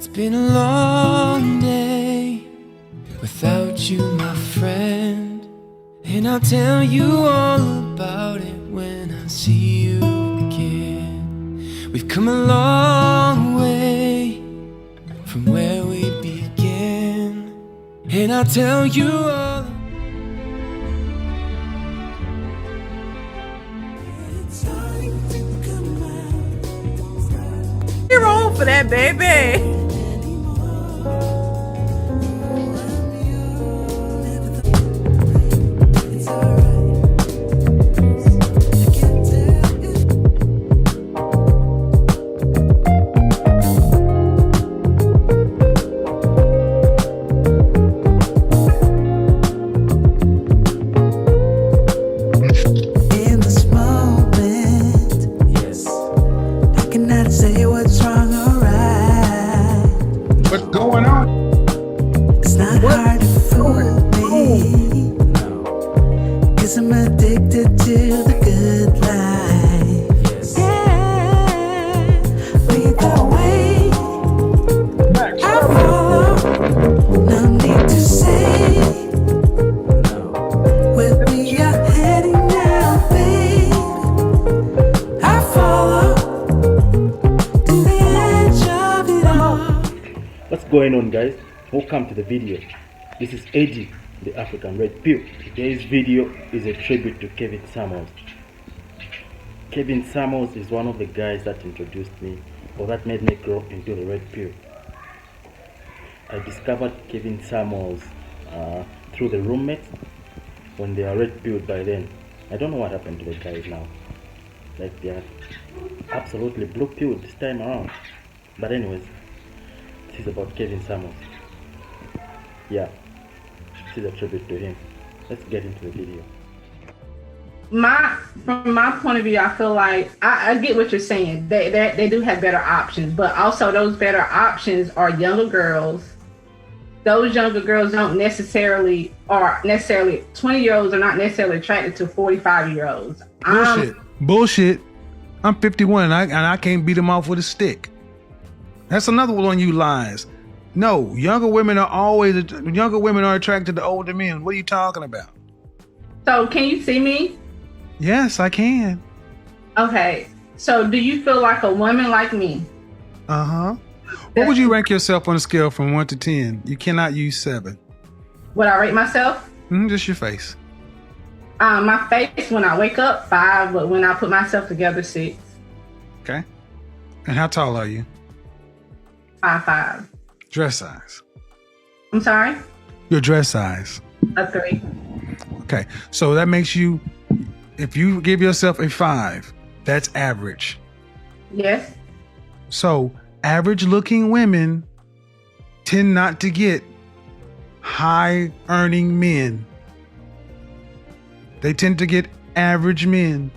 been a long day without you, my friend, and I'll tell you all about it when I see you again. We've come a long way from where we began, and I'll tell you all. You're on for that, baby. Say what's wrong or right. What's going on? It's not hard to fool me, cause I'm addicted to the good life. Yeah, lead the way, I follow, no need to say. With me you're heading now, babe, I follow. What's going on, guys? Welcome to the video. This is Eddie, the African Red Pill. Today's video is a tribute to Kevin Samuels. Kevin Samuels is one of the guys that introduced me, or that made me grow into the Red Pill. I discovered Kevin Samuels through the roommates when they are red pilled by then. I don't know what happened to the guys now. Like, they are absolutely blue pilled this time around. But anyways, this is about Kevin Samuels. Yeah, this is a tribute to him. Let's get into the video. From my point of view, I feel like I get what you're saying. They do have better options, but also those better options are younger girls. Those younger girls don't necessarily 20-year-olds are not necessarily attracted to 45-year-olds. Bullshit. I'm 51 and I can't beat him off with a stick. That's another one of you lies. No, younger women are attracted to older men. What are you talking about? So can you see me? Yes, I can. Okay. So do you feel like a woman like me? Uh-huh. What would you rank yourself on a scale from 1 to 10? You cannot use 7. Would I rate myself? Just your face. My face when I wake up, 5, but when I put myself together, 6. Okay. And how tall are you? 5'5". Dress size. I'm sorry? Your dress size. A 3. Okay. So that makes you, if you give yourself a 5, that's average. Yes. So average looking women tend not to get high earning men. They tend to get average men.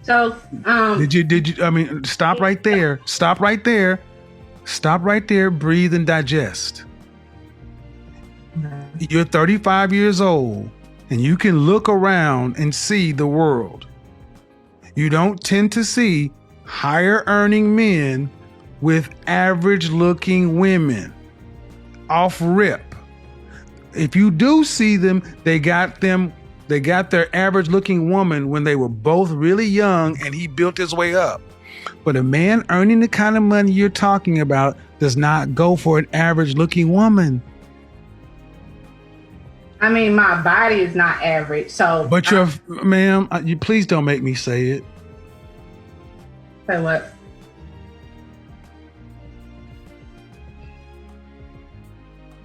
So, did you, I mean, stop right there. Stop right there. Stop right there. Breathe and digest. You're 35 years old and you can look around and see the world. You don't tend to see higher earning men with average looking women. Off rip. If you do see them, they got their average looking woman when they were both really young and he built his way up. But a man earning the kind of money you're talking about does not go for an average looking woman. I mean, my body is not average, so. But ma'am, you please don't make me say it. Say what?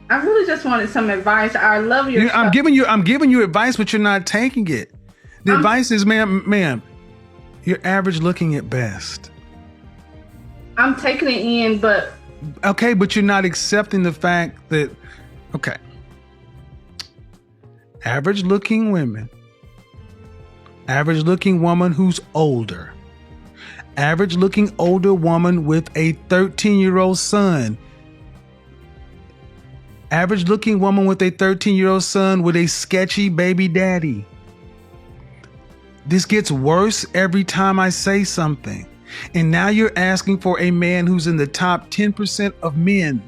I really just wanted some advice. I love your. I'm giving you advice, but you're not taking it. The advice is, ma'am, you're average looking at best. I'm taking it in, but. Okay, but you're not accepting the fact that, okay. Average looking women. Average looking woman who's older. Average looking older woman with a 13-year-old son. Average looking woman with a 13-year-old son with a sketchy baby daddy. This gets worse every time I say something. And now you're asking for a man who's in the top 10% of men.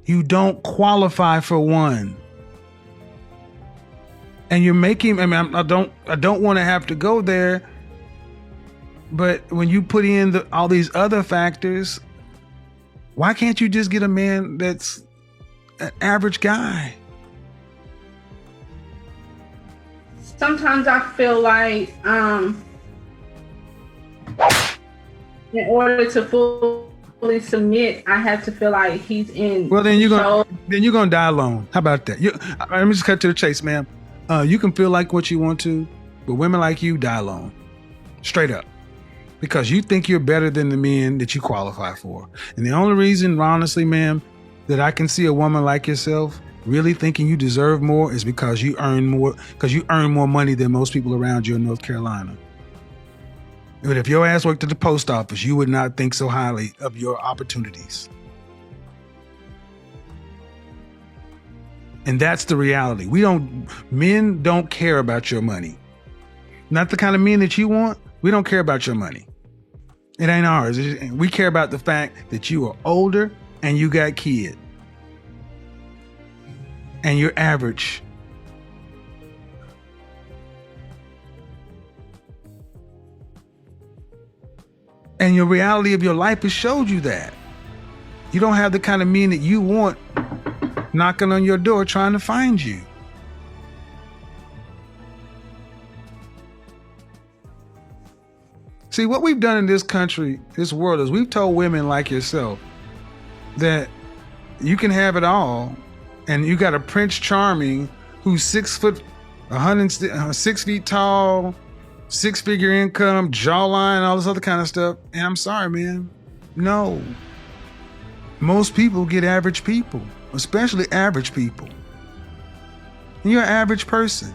You don't qualify for one. And you're making, I mean, I don't want to have to go there, but when you put in all these other factors, why can't you just get a man that's an average guy? Sometimes I feel like in order to fully submit, I have to feel like he's in. Well, then you're control. gonna die alone. How about that? Let me just cut to the chase, ma'am. You can feel like what you want to, but women like you die alone, straight up, because you think you're better than the men that you qualify for. And the only reason, honestly, ma'am, that I can see a woman like yourself really thinking you deserve more is because you earn more money than most people around you in North Carolina. But if your ass worked at the post office, you would not think so highly of your opportunities. And that's the reality. Men don't care about your money. Not the kind of men that you want. We don't care about your money. It ain't ours. We care about the fact that you are older and you got kids. And you're average. And your reality of your life has showed you that. You don't have the kind of men that you want knocking on your door trying to find you. See, what we've done in this country, this world, is we've told women like yourself that you can have it all, and you got a Prince Charming who's 6 feet tall, 6-figure income, jawline, all this other kind of stuff. And I'm sorry, man. No. Most people get average people, especially average people. And you're an average person.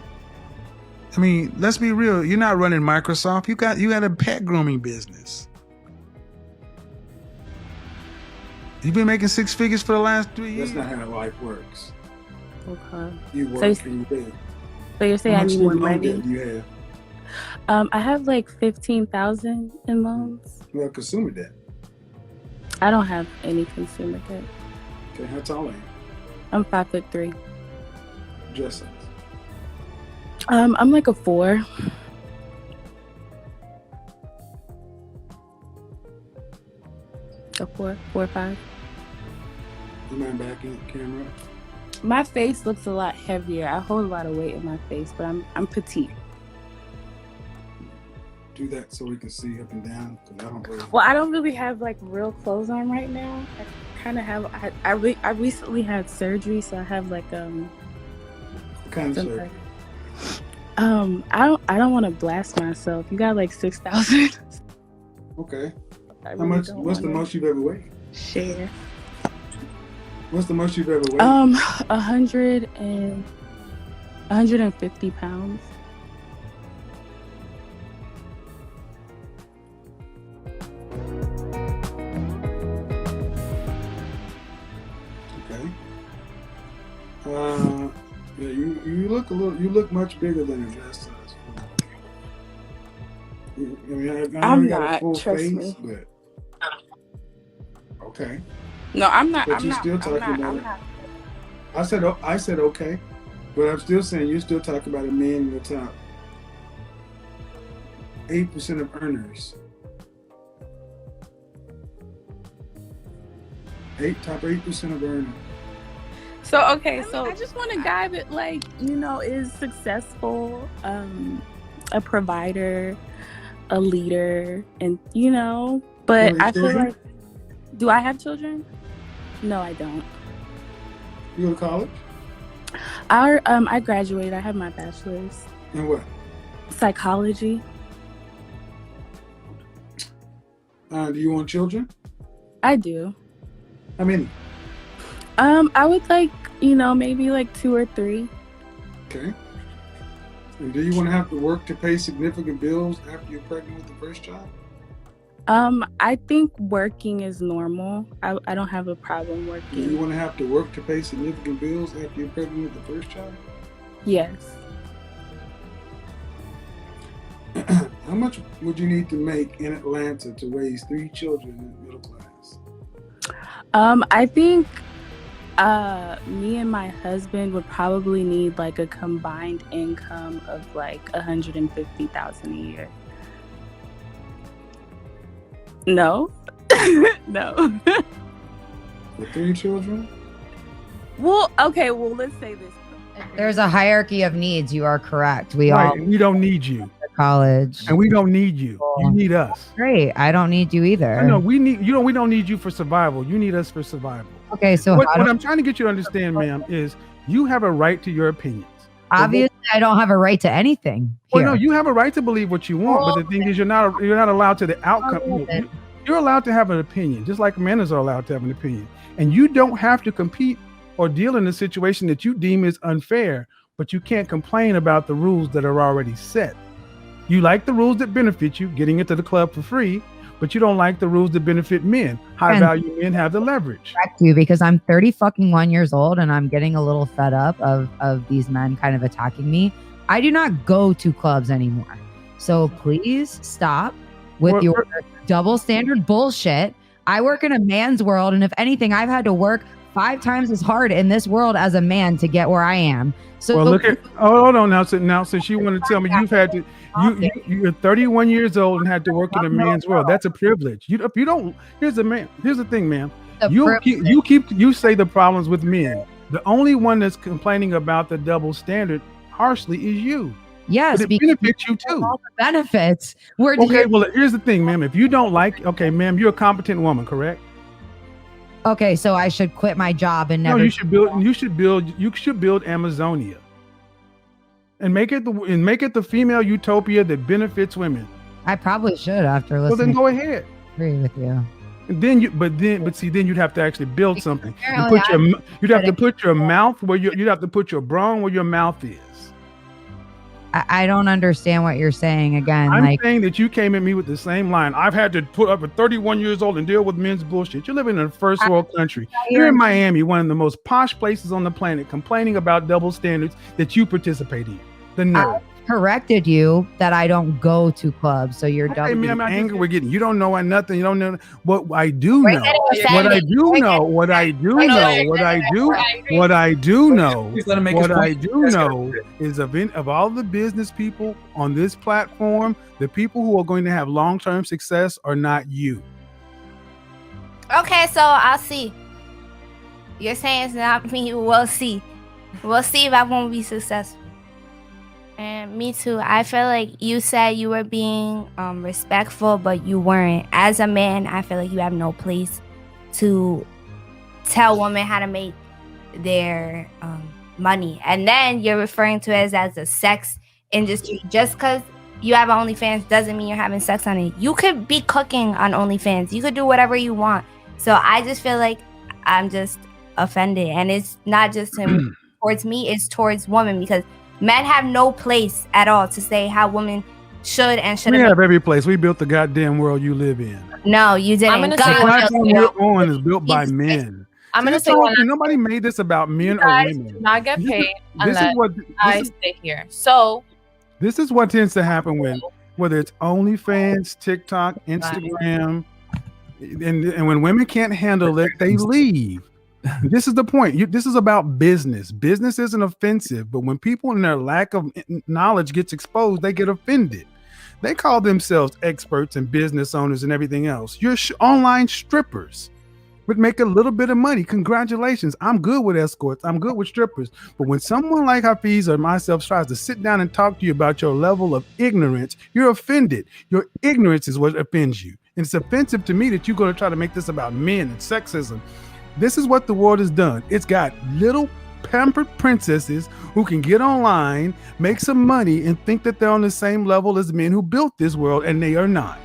I mean, let's be real. You're not running Microsoft. You got a pet grooming business. You've been making 6 figures for the last 3 years. That's not how life works. Okay. You work and you live. So you're saying I need more money? Do you have? I have like 15,000 in loans. Well, consumer debt. I don't have any consumer debt. Okay, how tall are you? I'm 5'3". Dress size. I'm like a 4. A 4 or 5. You mind backing the camera up? My face looks a lot heavier. I hold a lot of weight in my face, but I'm petite. Do that so we can see up and down. Cause I don't really. Well, I don't really have like real clothes on right now. I kind of have. I recently had surgery, so I have like What kind of surgery? I don't want to blast myself. You got like 6,000. Okay. How much? What's the most you've ever weighed? Share. What's the most you've ever weighed? 150 pounds. Okay. Yeah, you look much bigger than your dress size. I mean, I know I'm you got a not, full trust face, me. but okay. No, I'm not. But I'm you're not. still talking I'm about it. not. I said okay, but I'm still saying you're still talking about a man in the top 8% of earners. Top 8% of earners. So okay, so I just want a guy that like is successful, a provider, a leader, and But I feel like, do I have children? No, I don't. You go to college? I graduated. I have my bachelor's. In what? Psychology. Do you want children? I do. How many? I would like, maybe like 2 or 3. Okay. And do you want to have to work to pay significant bills after you're pregnant with the first child? I think working is normal. I don't have a problem Do working. you want to have to work to pay significant bills after you're pregnant with the first child? Yes. How much would you need to make in Atlanta to raise 3 children in the middle class? I think me and my husband would probably need like a combined income of like $150,000 a year. No. No. For 3 children? Well, okay, well, let's say this. There's a hierarchy of needs. You are correct. We Right, all and we don't need you, college. and we don't need you. You need us. Great. I don't need you either. I know we need you. Know we don't need you for survival. You need us for survival. Okay, so What how do- I'm trying to get you to understand, ma'am, is you have a right to your opinions. obviously I don't have a right to anything Well, here. no, you have a right to believe what you want, but the thing is, you're not allowed to the outcome. You're allowed to have an opinion, just like men are allowed to have an opinion, and you don't have to compete or deal in a situation that you deem is unfair. But you can't complain about the rules that are already set. You like the rules that benefit you, getting into the club for free, but you don't like the rules that benefit men. High value men have the leverage. Correct you, because I'm 1 years old and I'm getting a little fed up of these men kind of attacking me. I do not go to clubs anymore. So please stop with your double standard bullshit. I work in a man's world, and if anything, I've had to work 5 times as hard in this world as a man to get where I am. So Well, look at hold on now. Since you want to tell me you've had to, you're 31 years old and had to work in a man's world. That's a privilege. You don't. Here's the thing, ma'am. You say the problems with men. The only one that's complaining about the double standard harshly is you. yes, But it because benefits you too. all the benefits. Okay, well, here's the thing, ma'am. If you don't like, okay, ma'am, you're a competent woman, correct? Okay, so I should quit my job and never. No, you should build Amazonia, and make it the female utopia that benefits women. I probably should after Well, then listening. go ahead. Agree with you. And then then you'd have to actually build something. Apparently You'd have to put your mouth where you'd have to put your brawn where your mouth is. I don't understand what you're saying again. I'm like, saying that you came at me with the same line. I've had to put up at 31 years old and deal with men's bullshit. You're living in a first world country. You're in Miami, one of the most posh places on the planet, complaining about double standards that you participate in. The nerve. I corrected you that I don't go to clubs, so you're Okay, double. ma'am, anger we're getting. You don't know nothing. You don't know what I do know. What I do know is of all the business people on this platform, the people who are going to have long-term success are not you. Okay, so I'll see. You're saying it's not me. We'll see. We'll see if I won't be successful. And me too. I feel like you said you were being respectful, but you weren't. As a man, I feel like you have no place to tell women how to make their money. And then you're referring to it as a sex industry. Just because you have OnlyFans doesn't mean you're having sex on it. You could be cooking on OnlyFans. You could do whatever you want. So I just feel like I'm just offended. And it's not just towards me, it's towards women, because men have no place at all to say how women should and shouldn't. We have every place. We built the goddamn world you live in. No, you didn't. The platform you're on is built by men. I'm gonna say nobody made this about men or women. Do not get paid I stay here. So this is what tends to happen whether it's OnlyFans, TikTok, Instagram, and when women can't handle it, they leave. This is the point. This is about business. Business isn't offensive, but when people in their lack of knowledge gets exposed, they get offended. They call themselves experts and business owners and everything else. You're online strippers, but make a little bit of money. Congratulations. I'm good with escorts. I'm good with strippers. But when someone like Hafiz or myself tries to sit down and talk to you about your level of ignorance, you're offended. Your ignorance is what offends you. And it's offensive to me that you're going to try to make this about men and sexism. This is what the world has done. It's got little pampered princesses who can get online, make some money, and think that they're on the same level as men who built this world, and they are not.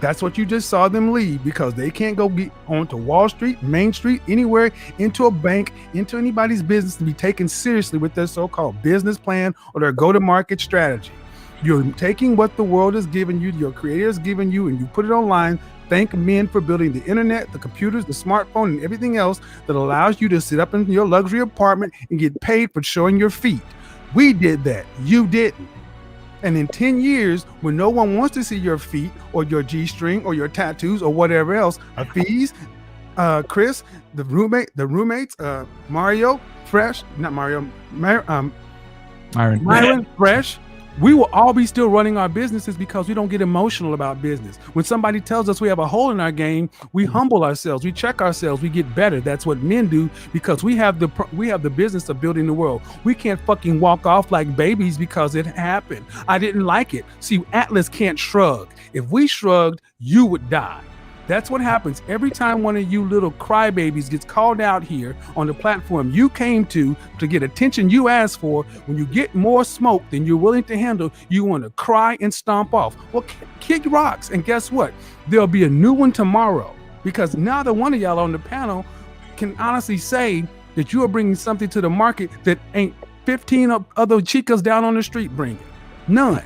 That's what you just saw them leave, because they can't go get onto Wall Street, Main Street, anywhere, into a bank, into anybody's business to be taken seriously with their so-called business plan or their go-to-market strategy. You're taking what the world has given you, your creator has given you, and you put it online. Thank men for building the internet, the computers, the smartphone, and everything else that allows you to sit up in your luxury apartment and get paid for showing your feet. We did that. You didn't. And in 10 years, when no one wants to see your feet or your G-string or your tattoos or whatever else, Hafiz, Chris, the roommates, Mario, Fresh, not Mario, Myron, Fresh, we will all be still running our businesses because we don't get emotional about business. When somebody tells us we have a hole in our game, we humble ourselves, we check ourselves, we get better. That's what men do because we have the business of building the world. We can't fucking walk off like babies because it happened. I didn't like it. See, Atlas can't shrug. If we shrugged, you would die. That's what happens every time one of you little crybabies gets called out here on the platform you came to get attention you asked for. When you get more smoke than you're willing to handle, you want to cry and stomp off. Well, kick rocks. And guess what? There'll be a new one tomorrow because neither one of y'all on the panel can honestly say that you are bringing something to the market that ain't 15 other chicas down on the street bringing. None.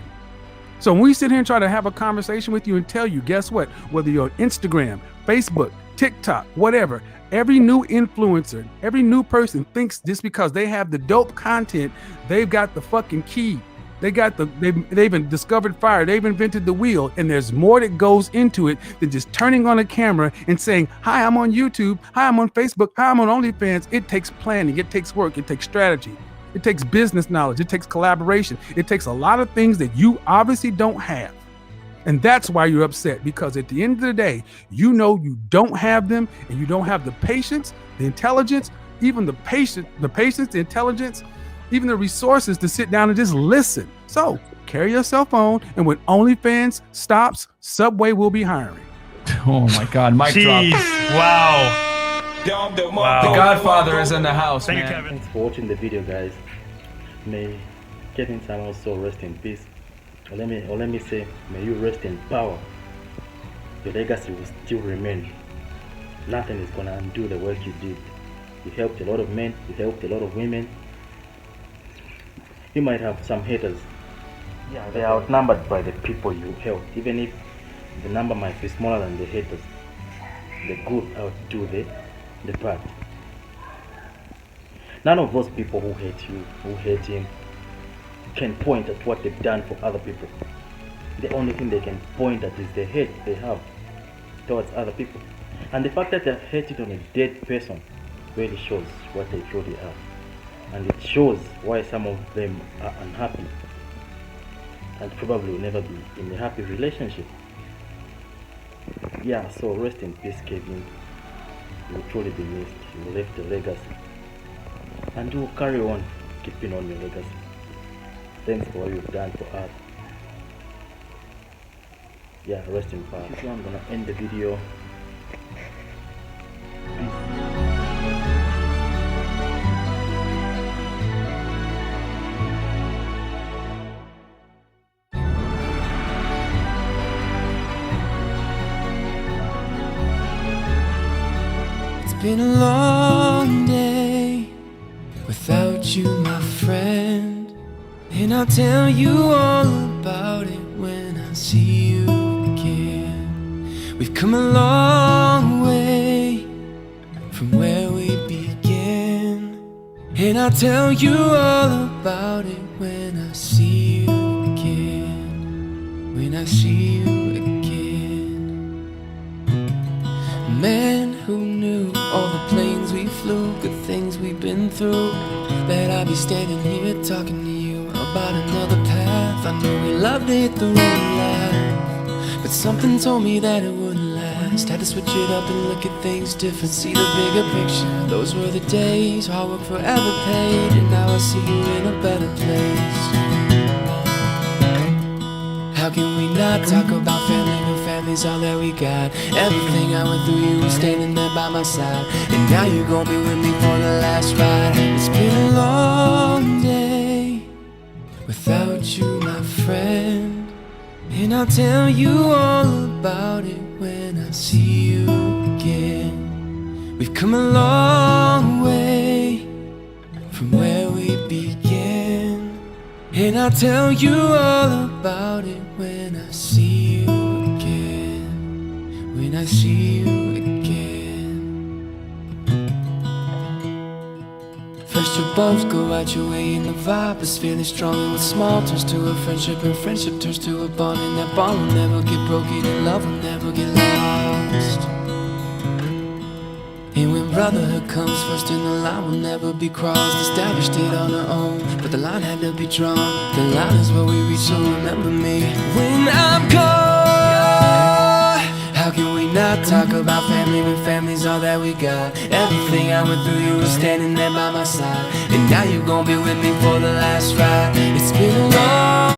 So when we sit here and try to have a conversation with you and tell you, guess what? Whether you're on Instagram, Facebook, TikTok, whatever, every new influencer, every new person thinks just because they have the dope content, they've got the fucking key. They've discovered fire. They've invented the wheel. And there's more that goes into it than just turning on a camera and saying, hi, I'm on YouTube. Hi, I'm on Facebook. Hi, I'm on OnlyFans. It takes planning. It takes work. It takes strategy. It takes business knowledge. It takes collaboration. It takes a lot of things that you obviously don't have. And that's why you're upset, because at the end of the day, you know you don't have them, and you don't have the patience, the intelligence, even the patience, the intelligence, even the resources to sit down and just listen. So carry your cell phone, and when OnlyFans stops, Subway will be hiring. Oh my God, mic drop. Wow. Wow. The Godfather is in the house, Thank man. you, Kevin. Thanks for watching the video, guys. May Kevin Samuels soul rest in peace. Or let me say, may you rest in power. Your legacy will still remain. Nothing is gonna undo the work you did. You helped a lot of men, you helped a lot of women. You might have some haters. Yeah, they are outnumbered by the people you helped. Even if the number might be smaller than the haters, the good outdo the bad. None of those people who hate you, who hate him, can point at what they've done for other people. The only thing they can point at is the hate they have towards other people. And the fact that they're hated on a dead person really shows what they truly are. And it shows why some of them are unhappy and probably will never be in a happy relationship. Yeah, so rest in peace, Kevin. You will truly be missed. You left a legacy. And you will carry on keeping on your legacy. Thanks for what you've done for us. Yeah, rest in power. So I'm gonna end the video. It's been a long day without you, my friend, and I'll tell you all about it when I see you again. We've come a long way from where we began, and I'll tell you all about it when I see you again. When I see you again. Man, who knew all the planes we flew, good things we've been through, that I'd be standing here talking to you about another path. I know we loved to hit the road and laugh, but something told me that it wouldn't last. Had to switch it up and look at things different, see the bigger picture. Those were the days, hard work forever paid, and now I see you in a better place. How can we not talk about family when family's all that we got? Everything I went through, you were standing there by my side, and now you're gonna be with me for the last ride. It's been a long day without you, my friend, and I'll tell you all about it when I see you again. We've come a long way from where we began, and I'll tell you all about it when I see you again. When I see you again. First you both go out your way and the vibe is feeling strong, and what's small turns to a friendship, and friendship turns to a bond, and that bond will never get broken, and love will never get lost. And when brotherhood comes first, and the line will never be crossed. Established it on our own, but the line had to be drawn. The line is where we reach, so remember me when I'm gone. How can we not talk about family when family's all that we got? Everything I went through, you were standing there by my side, and now you're gonna be with me for the last ride. It's been a long